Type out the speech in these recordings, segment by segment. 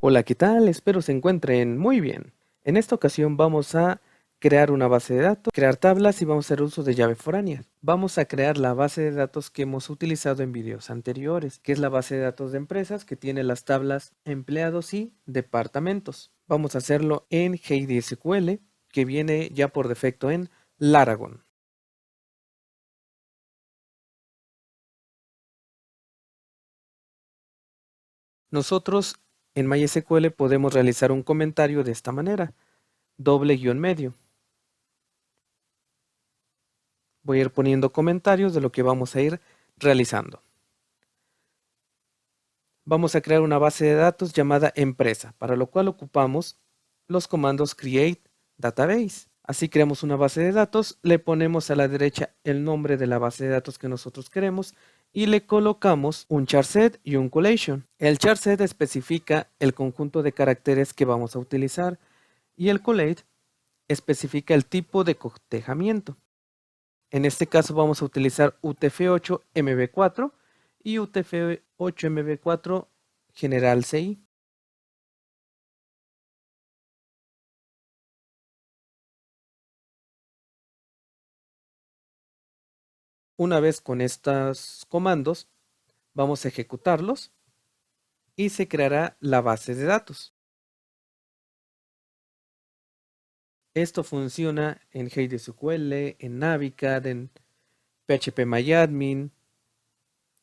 Hola, ¿qué tal? Espero se encuentren muy bien. En esta ocasión vamos a crear una base de datos, crear tablas y vamos a hacer uso de llave foránea. Vamos a crear la base de datos que hemos utilizado en videos anteriores, que es la base de datos de empresas que tiene las tablas empleados y departamentos. Vamos a hacerlo en HeyDSQL, que viene ya por defecto en Laragon. Nosotros en MySQL podemos realizar un comentario de esta manera, doble guión medio. Voy a ir poniendo comentarios de lo que vamos a ir realizando. Vamos a crear una base de datos llamada empresa, para lo cual ocupamos los comandos create database. Así creamos una base de datos, le ponemos a la derecha el nombre de la base de datos que nosotros queremos y le colocamos un charset y un collation. El charset especifica el conjunto de caracteres que vamos a utilizar y el collate especifica el tipo de cotejamiento. En este caso vamos a utilizar UTF-8 MB4 y UTF-8 MB4 General CI. Una vez con estos comandos, vamos a ejecutarlos y se creará la base de datos. Esto funciona en HeyDSQL, en Navicat, en PHPMyAdmin,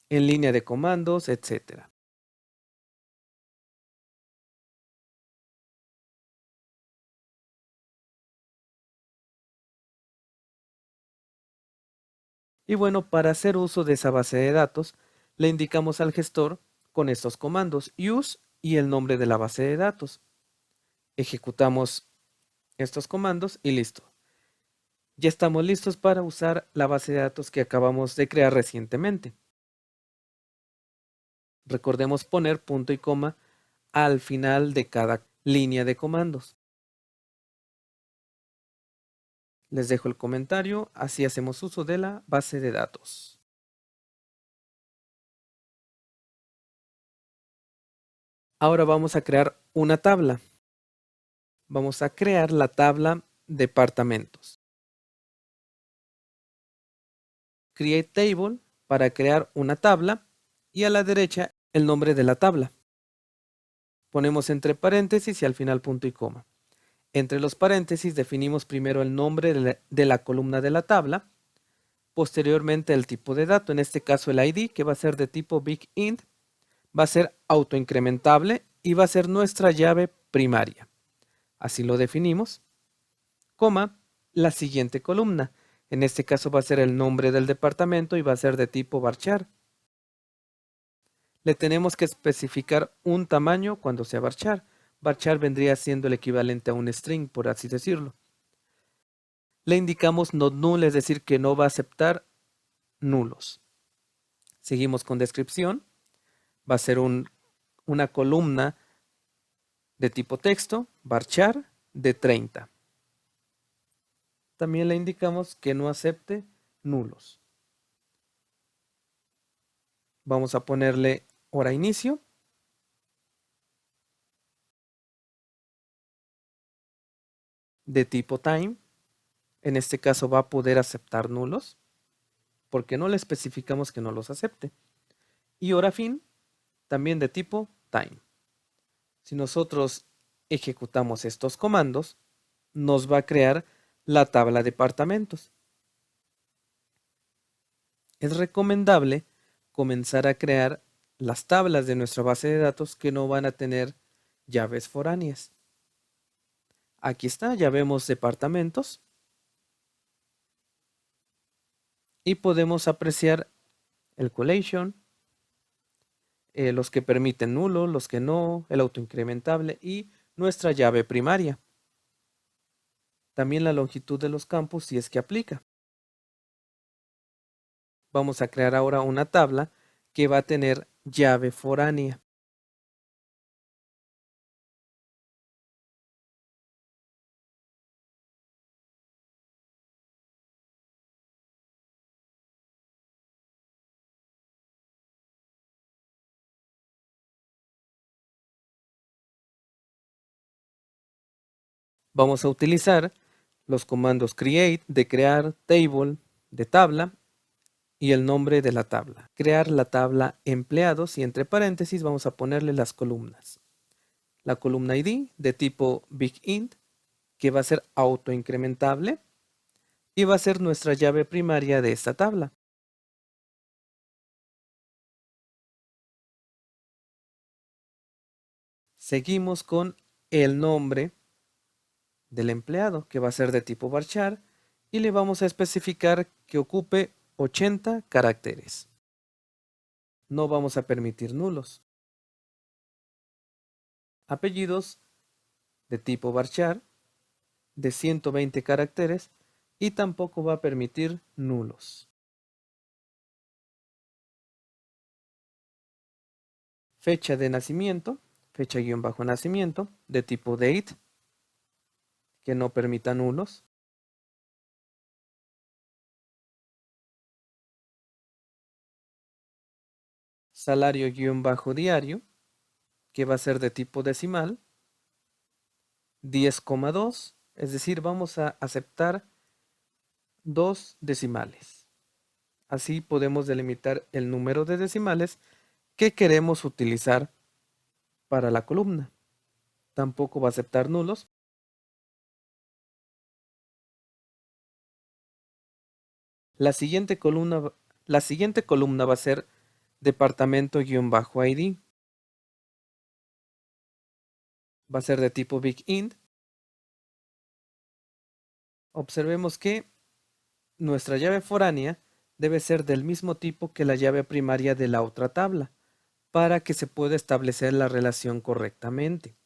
en línea de comandos, etc. Y bueno, para hacer uso de esa base de datos, le indicamos al gestor con estos comandos use y el nombre de la base de datos. Ejecutamos estos comandos y listo. Ya estamos listos para usar la base de datos que acabamos de crear recientemente. Recordemos poner punto y coma al final de cada línea de comandos. Les dejo el comentario, así hacemos uso de la base de datos. Ahora vamos a crear una tabla. Vamos a crear la tabla departamentos. Create Table para crear una tabla y a la derecha el nombre de la tabla. Ponemos entre paréntesis y al final punto y coma. Entre los paréntesis definimos primero el nombre de la columna de la tabla, posteriormente el tipo de dato, en este caso el ID, que va a ser de tipo Big Int, va a ser autoincrementable y va a ser nuestra llave primaria. Así lo definimos, coma, la siguiente columna. En este caso va a ser el nombre del departamento y va a ser de tipo varchar. Le tenemos que especificar un tamaño cuando sea varchar. Varchar vendría siendo el equivalente a un string, por así decirlo. Le indicamos not null, es decir, que no va a aceptar nulos. Seguimos con descripción. Va a ser una columna de tipo texto, varchar, de 30. También le indicamos que no acepte nulos. Vamos a ponerle hora inicio. De tipo time. En este caso va a poder aceptar nulos, porque no le especificamos que no los acepte. Y hora fin, también de tipo time. Si nosotros ejecutamos estos comandos, nos va a crear la tabla de departamentos. Es recomendable comenzar a crear las tablas de nuestra base de datos que no van a tener llaves foráneas. Aquí está, ya vemos departamentos y podemos apreciar el collation, los que permiten nulo, los que no, el autoincrementable y nuestra llave primaria. También la longitud de los campos si es que aplica. Vamos a crear ahora una tabla que va a tener llave foránea. Vamos a utilizar los comandos create, de crear, table, de tabla, y el nombre de la tabla. Crear la tabla empleados y entre paréntesis vamos a ponerle las columnas. La columna ID de tipo BigInt, que va a ser autoincrementable y va a ser nuestra llave primaria de esta tabla. Seguimos con el nombre del empleado, que va a ser de tipo varchar, y le vamos a especificar que ocupe 80 caracteres. No vamos a permitir nulos. Apellidos de tipo varchar, de 120 caracteres, y tampoco va a permitir nulos. Fecha de nacimiento, fecha-nacimiento, de tipo date, que no permita nulos. Salario-diario, que va a ser de tipo decimal. 10,2, es decir, vamos a aceptar 2 decimales. Así podemos delimitar el número de decimales que queremos utilizar para la columna. Tampoco va a aceptar nulos. La siguiente columna va a ser departamento-ID. Va a ser de tipo BigInt. Observemos que nuestra llave foránea debe ser del mismo tipo que la llave primaria de la otra tabla para que se pueda establecer la relación correctamente.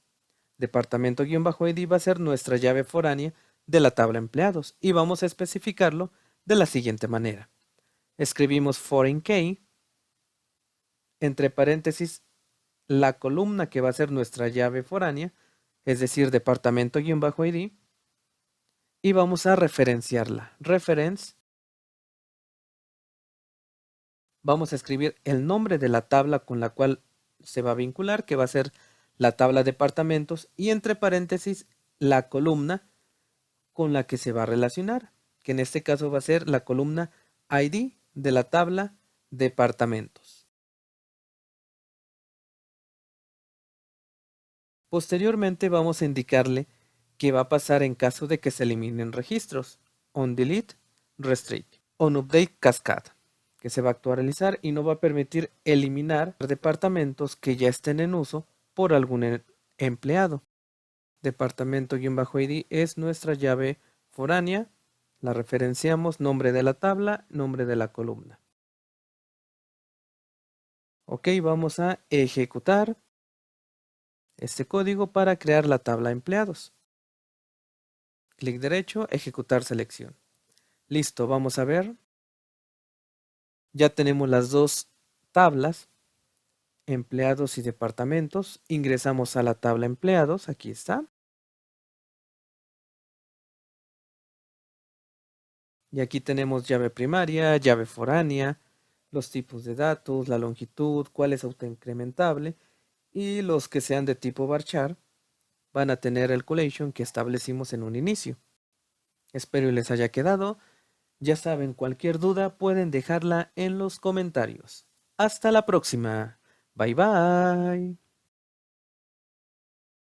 Departamento-ID va a ser nuestra llave foránea de la tabla empleados y vamos a especificarlo de la siguiente manera. Escribimos foreign key, entre paréntesis, la columna que va a ser nuestra llave foránea, es decir, departamento-ID, y vamos a referenciarla. Reference, vamos a escribir el nombre de la tabla con la cual se va a vincular, que va a ser la tabla departamentos, y entre paréntesis, la columna con la que se va a relacionar, que en este caso va a ser la columna ID de la tabla departamentos. Posteriormente vamos a indicarle qué va a pasar en caso de que se eliminen registros. OnDelete, Restrict, OnUpdate Cascade, que se va a actualizar y no va a permitir eliminar departamentos que ya estén en uso por algún empleado. Departamento-ID es nuestra llave foránea. La referenciamos, nombre de la tabla, nombre de la columna. Ok, vamos a ejecutar este código para crear la tabla empleados. Clic derecho, ejecutar selección. Listo, vamos a ver. Ya tenemos las dos tablas, empleados y departamentos. Ingresamos a la tabla empleados, aquí está. Y aquí tenemos llave primaria, llave foránea, los tipos de datos, la longitud, cuál es autoincrementable y los que sean de tipo varchar van a tener el collation que establecimos en un inicio. Espero y les haya quedado. Ya saben, cualquier duda pueden dejarla en los comentarios. Hasta la próxima. Bye bye.